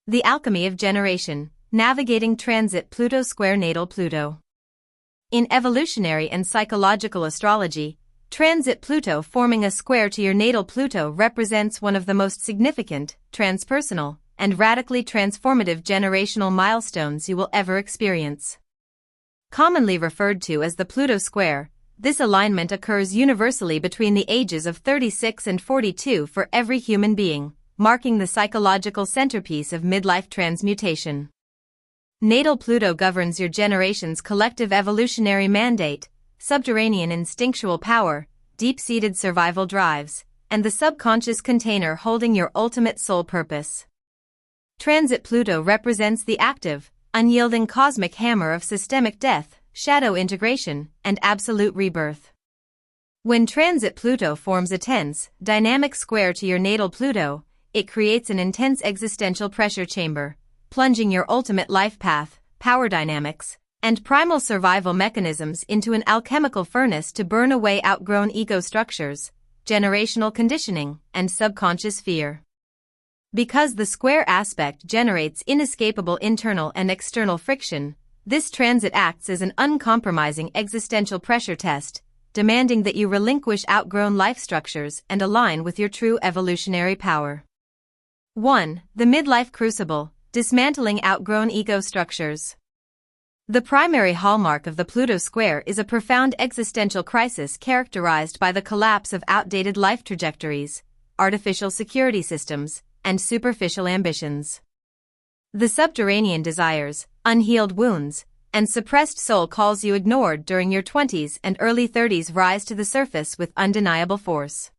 The Alchemy of Generation, Navigating Transit Pluto Square Natal Pluto. In evolutionary and psychological astrology, transit Pluto forming a square to your natal Pluto represents one of the most significant, transpersonal, and radically transformative generational milestones you will ever experience. Commonly referred to as the Pluto Square, this alignment occurs universally between the ages of 36 and 42 for every human being, marking the psychological centerpiece of midlife transmutation. Natal Pluto governs your generation's collective evolutionary mandate, subterranean instinctual power, deep-seated survival drives, and the subconscious container holding your ultimate soul purpose. Transit Pluto represents the active, unyielding cosmic hammer of systemic death, shadow integration, and absolute rebirth. When transit Pluto forms a tense, dynamic square to your natal Pluto, it creates an intense existential pressure chamber, plunging your ultimate life path, power dynamics, and primal survival mechanisms into an alchemical furnace to burn away outgrown ego structures, generational conditioning, and subconscious fear. Because the square aspect generates inescapable internal and external friction, this transit acts as an uncompromising existential pressure test, demanding that you relinquish outgrown life structures and align with your true evolutionary power. 1. The Midlife Crucible, Dismantling Outgrown Ego Structures. The primary hallmark of the Pluto Square is a profound existential crisis characterized by the collapse of outdated life trajectories, artificial security systems, and superficial ambitions. The subterranean desires, unhealed wounds, and suppressed soul calls you ignored during your 20s and early 30s rise to the surface with undeniable force.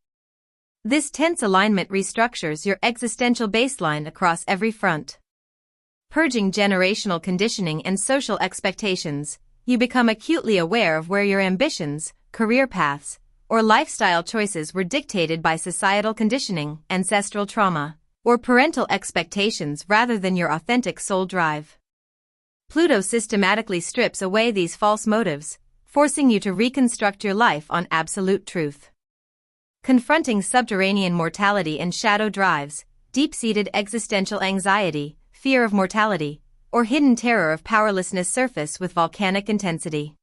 This tense alignment restructures your existential baseline across every front. Purging generational conditioning and social expectations, you become acutely aware of where your ambitions, career paths, or lifestyle choices were dictated by societal conditioning, ancestral trauma, or parental expectations rather than your authentic soul drive. Pluto systematically strips away these false motives, forcing you to reconstruct your life on absolute truth. Confronting subterranean mortality and shadow drives, deep-seated existential anxiety, fear of mortality, or hidden terror of powerlessness surface with volcanic intensity.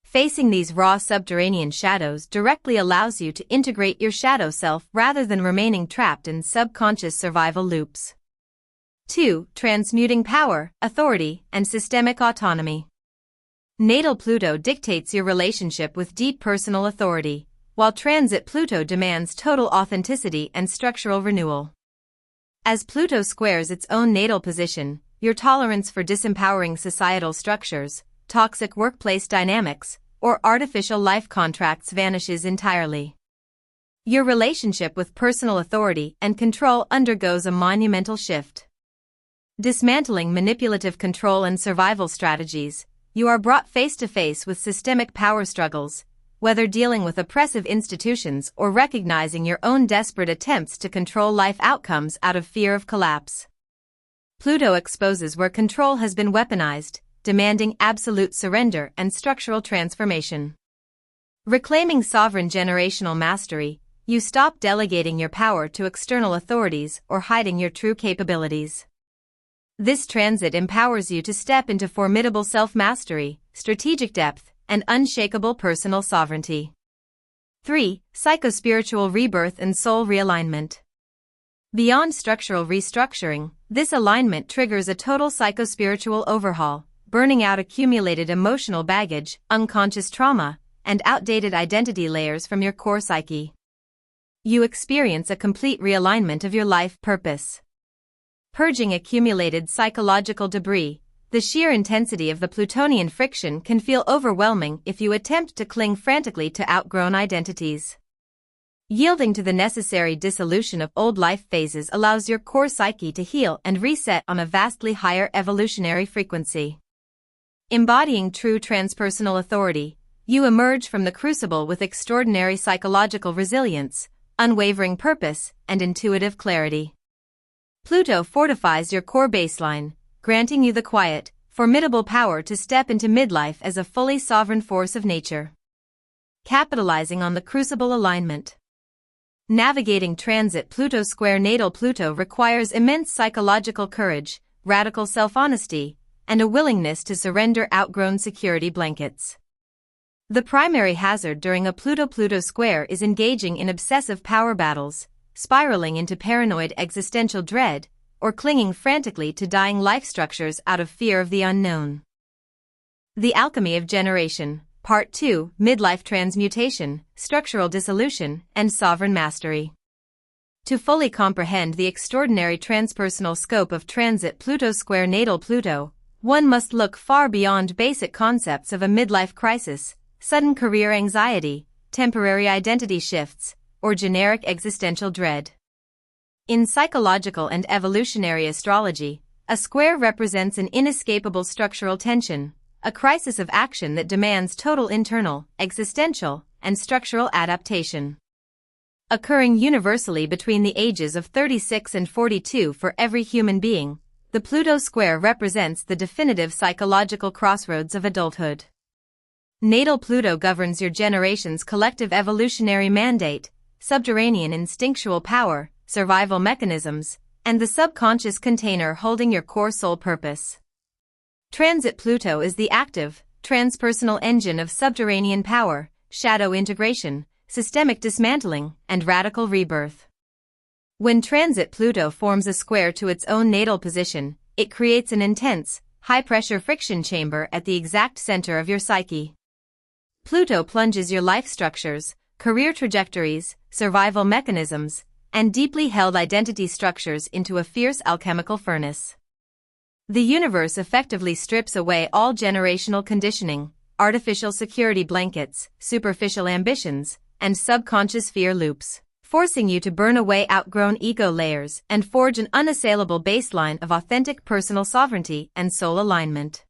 Facing these raw subterranean shadows directly allows you to integrate your shadow self rather than remaining trapped in subconscious survival loops. 2. Transmuting power, authority, and systemic autonomy. Natal Pluto dictates your relationship with deep personal authority, while transit Pluto demands total authenticity and structural renewal. As Pluto squares its own natal position, your tolerance for disempowering societal structures, toxic workplace dynamics, or artificial life contracts vanishes entirely. Your relationship with personal authority and control undergoes a monumental shift. Dismantling manipulative control and survival strategies, you are brought face to face with systemic power struggles, whether dealing with oppressive institutions or recognizing your own desperate attempts to control life outcomes out of fear of collapse. Pluto exposes where control has been weaponized, demanding absolute surrender and structural transformation. Reclaiming sovereign generational mastery, you stop delegating your power to external authorities or hiding your true capabilities. This transit empowers you to step into formidable self-mastery, strategic depth, and unshakable personal sovereignty. 3. Psychospiritual rebirth and soul realignment. Beyond structural restructuring, this alignment triggers a total psychospiritual overhaul, burning out accumulated emotional baggage, unconscious trauma, and outdated identity layers from your core psyche. You experience a complete realignment of your life purpose. Purging accumulated psychological debris, the sheer intensity of the Plutonian friction can feel overwhelming if you attempt to cling frantically to outgrown identities. Yielding to the necessary dissolution of old life phases allows your core psyche to heal and reset on a vastly higher evolutionary frequency. Embodying true transpersonal authority, you emerge from the crucible with extraordinary psychological resilience, unwavering purpose, and intuitive clarity. Pluto fortifies your core baseline, granting you the quiet, formidable power to step into midlife as a fully sovereign force of nature. Capitalizing on the crucible alignment. Navigating transit Pluto square natal Pluto requires immense psychological courage, radical self-honesty, and a willingness to surrender outgrown security blankets. The primary hazard during a Pluto-Pluto square is engaging in obsessive power battles, spiraling into paranoid existential dread, or clinging frantically to dying life structures out of fear of the unknown. The Alchemy of Generation, Part 2, Midlife Transmutation, Structural Dissolution, and Sovereign Mastery. To fully comprehend the extraordinary transpersonal scope of transit Pluto square natal Pluto, one must look far beyond basic concepts of a midlife crisis, sudden career anxiety, temporary identity shifts, or generic existential dread. In psychological and evolutionary astrology, a square represents an inescapable structural tension, a crisis of action that demands total internal, existential, and structural adaptation. Occurring universally between the ages of 36 and 42 for every human being, the Pluto square represents the definitive psychological crossroads of adulthood. Natal Pluto governs your generation's collective evolutionary mandate, subterranean instinctual power, survival mechanisms, and the subconscious container holding your core soul purpose. Transit Pluto is the active, transpersonal engine of subterranean power, shadow integration, systemic dismantling, and radical rebirth. When transit Pluto forms a square to its own natal position, it creates an intense, high-pressure friction chamber at the exact center of your psyche. Pluto plunges your life structures, career trajectories, survival mechanisms, and deeply held identity structures into a fierce alchemical furnace. The universe effectively strips away all generational conditioning, artificial security blankets, superficial ambitions, and subconscious fear loops, forcing you to burn away outgrown ego layers and forge an unassailable baseline of authentic personal sovereignty and soul alignment.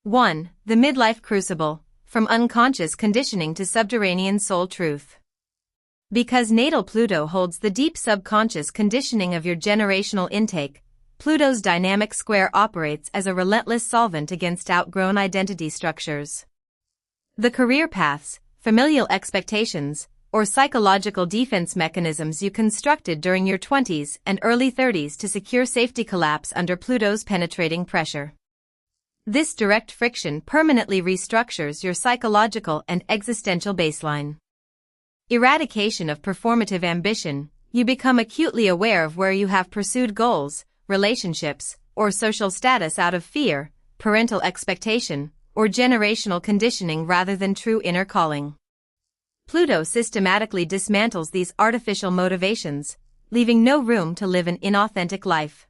1. The Midlife Crucible, from unconscious conditioning to subterranean soul truth. Because natal Pluto holds the deep subconscious conditioning of your generational intake, Pluto's dynamic square operates as a relentless solvent against outgrown identity structures. The career paths, familial expectations, or psychological defense mechanisms you constructed during your 20s and early 30s to secure safety collapse under Pluto's penetrating pressure. This direct friction permanently restructures your psychological and existential baseline. Eradication of performative ambition, you become acutely aware of where you have pursued goals, relationships, or social status out of fear, parental expectation, or generational conditioning rather than true inner calling. Pluto systematically dismantles these artificial motivations, leaving no room to live an inauthentic life.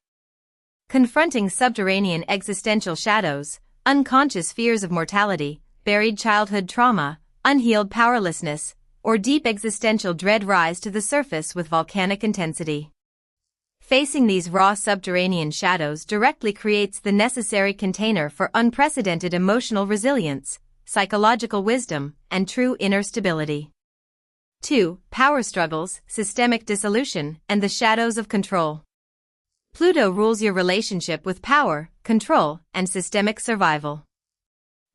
Confronting subterranean existential shadows, unconscious fears of mortality, buried childhood trauma, unhealed powerlessness, or deep existential dread rise to the surface with volcanic intensity. Facing these raw subterranean shadows directly creates the necessary container for unprecedented emotional resilience, psychological wisdom, and true inner stability. 2. Power struggles, systemic dissolution, and the shadows of control. Pluto rules your relationship with power, control, and systemic survival.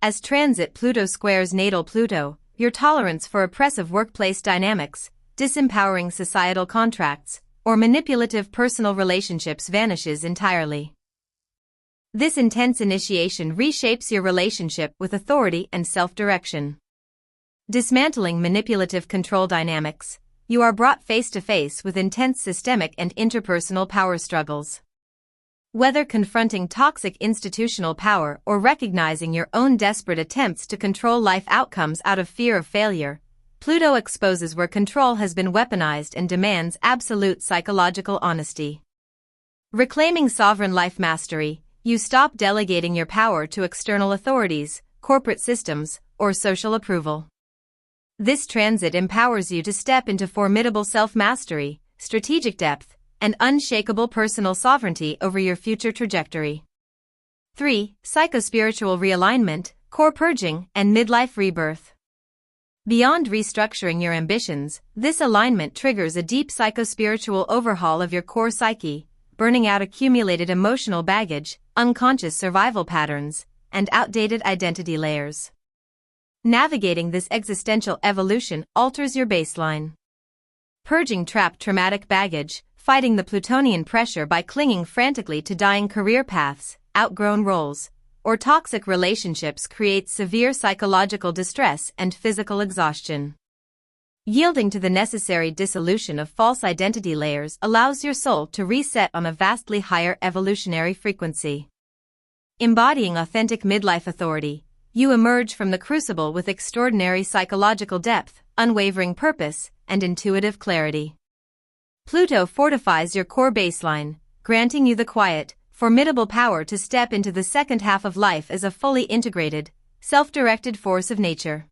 As transit Pluto squares natal Pluto, your tolerance for oppressive workplace dynamics, disempowering societal contracts, or manipulative personal relationships vanishes entirely. This intense initiation reshapes your relationship with authority and self-direction. Dismantling manipulative control dynamics, you are brought face to face with intense systemic and interpersonal power struggles. Whether confronting toxic institutional power or recognizing your own desperate attempts to control life outcomes out of fear of failure, Pluto exposes where control has been weaponized and demands absolute psychological honesty. Reclaiming sovereign life mastery, you stop delegating your power to external authorities, corporate systems, or social approval. This transit empowers you to step into formidable self-mastery, strategic depth, and unshakable personal sovereignty over your future trajectory. 3. Psychospiritual realignment, core purging, and midlife rebirth. Beyond restructuring your ambitions, this alignment triggers a deep psychospiritual overhaul of your core psyche, burning out accumulated emotional baggage, unconscious survival patterns, and outdated identity layers. Navigating this existential evolution alters your baseline. purging trapped traumatic baggage, fighting the Plutonian pressure by clinging frantically to dying career paths, outgrown roles, or toxic relationships creates severe psychological distress and physical exhaustion. Yielding to the necessary dissolution of false identity layers allows your soul to reset on a vastly higher evolutionary frequency. Embodying authentic midlife authority, you emerge from the crucible with extraordinary psychological depth, unwavering purpose, and intuitive clarity. Pluto fortifies your core baseline, granting you the quiet, formidable power to step into the second half of life as a fully integrated, self-directed force of nature.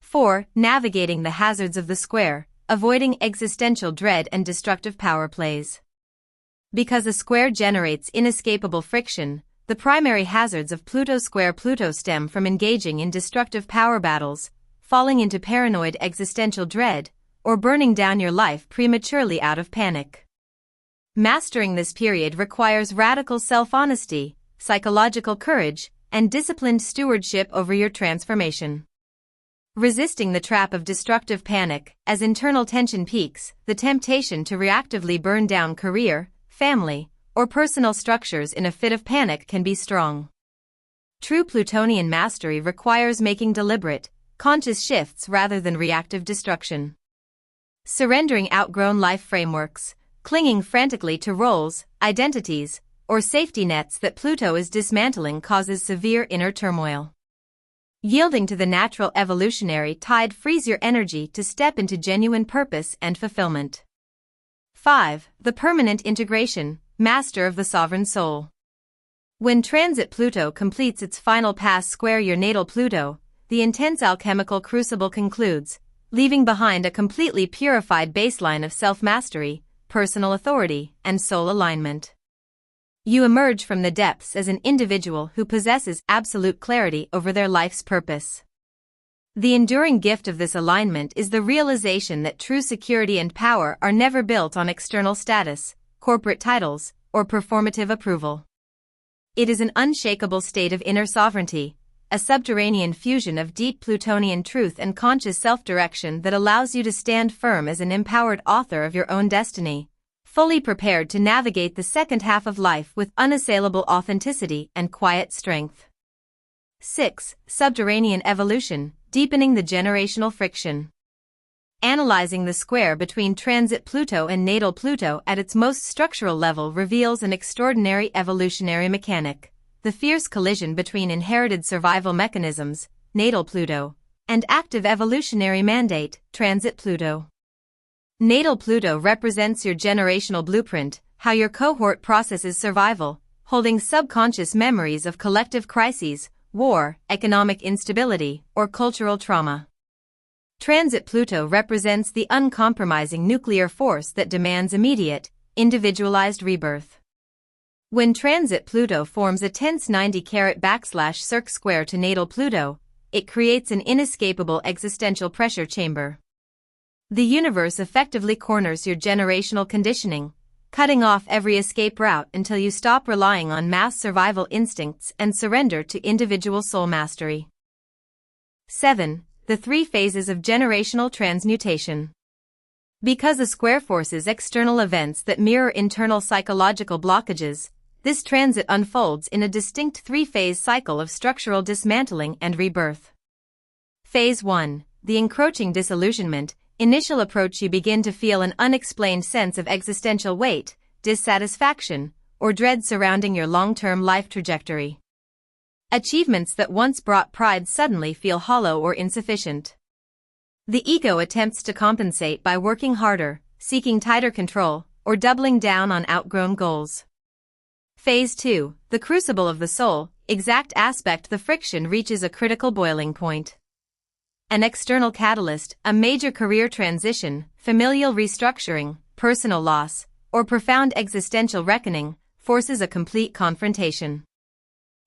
4. Navigating the hazards of the square, avoiding existential dread and destructive power plays. Because a square generates inescapable friction, the primary hazards of Pluto square Pluto stem from engaging in destructive power battles, falling into paranoid existential dread, or burning down your life prematurely out of panic. Mastering this period requires radical self-honesty, psychological courage, and disciplined stewardship over your transformation. Resisting the trap of destructive panic, as internal tension peaks, the temptation to reactively burn down career, family, or personal structures in a fit of panic can be strong. True Plutonian mastery requires making deliberate, conscious shifts rather than reactive destruction. Surrendering outgrown life frameworks, clinging frantically to roles, identities, or safety nets that Pluto is dismantling causes severe inner turmoil. Yielding to the natural evolutionary tide frees your energy to step into genuine purpose and fulfillment. 5. The permanent integration, master of the sovereign soul. When transit Pluto completes its final pass square your natal Pluto, the intense alchemical crucible concludes, leaving behind a completely purified baseline of self-mastery, personal authority, and soul alignment. You emerge from the depths as an individual who possesses absolute clarity over their life's purpose. The enduring gift of this alignment is the realization that true security and power are never built on external status, corporate titles, or performative approval. It is an unshakable state of inner sovereignty, a subterranean fusion of deep Plutonian truth and conscious self-direction that allows you to stand firm as an empowered author of your own destiny, fully prepared to navigate the second half of life with unassailable authenticity and quiet strength. 6. Subterranean evolution, deepening the generational friction. Analyzing the square between transit Pluto and natal Pluto at its most structural level reveals an extraordinary evolutionary mechanic, the fierce collision between inherited survival mechanisms, natal Pluto, and active evolutionary mandate, transit Pluto. Natal Pluto represents your generational blueprint, how your cohort processes survival, holding subconscious memories of collective crises, war, economic instability, or cultural trauma. Transit Pluto represents the uncompromising nuclear force that demands immediate, individualized rebirth. When transit Pluto forms a tense 90°/circ square to natal Pluto, it creates an inescapable existential pressure chamber. The universe effectively corners your generational conditioning, cutting off every escape route until you stop relying on mass survival instincts and surrender to individual soul mastery. 7. The 3 phases of generational transmutation. Because a square forces external events that mirror internal psychological blockages, this transit unfolds in a distinct 3-phase cycle of structural dismantling and rebirth. Phase 1. The encroaching disillusionment. Initial approach: you begin to feel an unexplained sense of existential weight, dissatisfaction, or dread surrounding your long-term life trajectory. Achievements that once brought pride suddenly feel hollow or insufficient. The ego attempts to compensate by working harder, seeking tighter control, or doubling down on outgrown goals. Phase 2, the crucible of the soul, exact aspect: the friction reaches a critical boiling point. An external catalyst, a major career transition, familial restructuring, personal loss, or profound existential reckoning, forces a complete confrontation.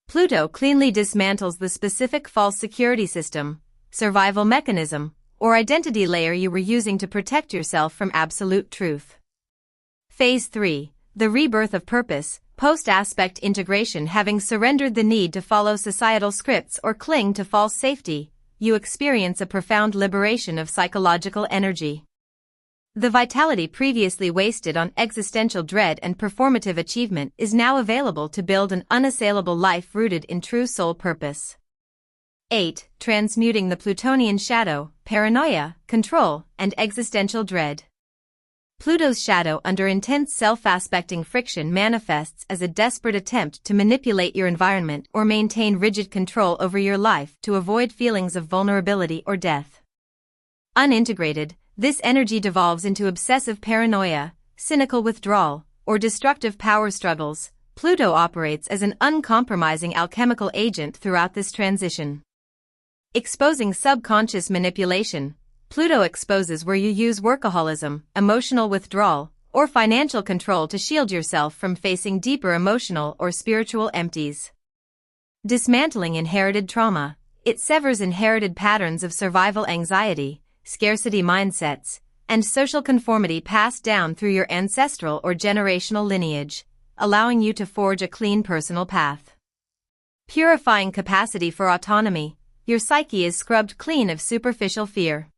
Pluto cleanly dismantles the specific false security system, survival mechanism, or identity layer you were using to protect yourself from absolute truth. Phase 3, the rebirth of purpose, post-aspect integration. Having surrendered the need to follow societal scripts or cling to false safety, you experience a profound liberation of psychological energy. The vitality previously wasted on existential dread and performative achievement is now available to build an unassailable life rooted in true soul purpose. 8. Transmuting the Plutonian shadow, paranoia, control, and existential dread. Pluto's shadow under intense self-aspecting friction manifests as a desperate attempt to manipulate your environment or maintain rigid control over your life to avoid feelings of vulnerability or death. Unintegrated, this energy devolves into obsessive paranoia, cynical withdrawal, or destructive power struggles. Pluto operates as an uncompromising alchemical agent throughout this transition. Exposing subconscious manipulation. Pluto exposes where you use workaholism, emotional withdrawal, or financial control to shield yourself from facing deeper emotional or spiritual empties. Dismantling inherited trauma. It severs inherited patterns of survival anxiety, scarcity mindsets, and social conformity passed down through your ancestral or generational lineage, allowing you to forge a clean personal path. Purifying capacity for autonomy. Your psyche is scrubbed clean of superficial fear.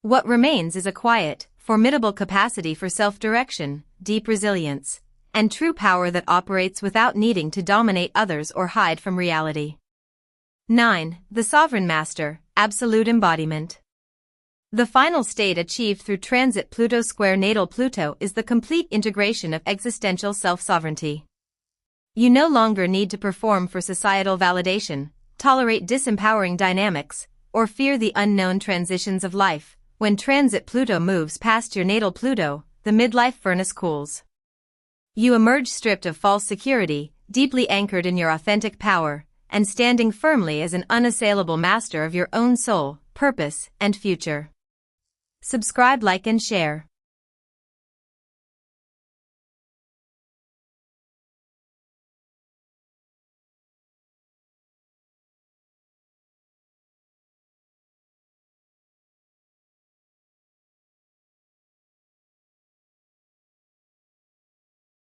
What remains is a quiet, formidable capacity for self-direction, deep resilience, and true power that operates without needing to dominate others or hide from reality. 9. The Sovereign Master, absolute embodiment. The final state achieved through transit Pluto square natal Pluto is the complete integration of existential self-sovereignty. You no longer need to perform for societal validation, tolerate disempowering dynamics, or fear the unknown transitions of life. When transit Pluto moves past your natal Pluto, the midlife furnace cools. You emerge stripped of false security, deeply anchored in your authentic power, and standing firmly as an unassailable master of your own soul, purpose, and future. Subscribe, like, and share.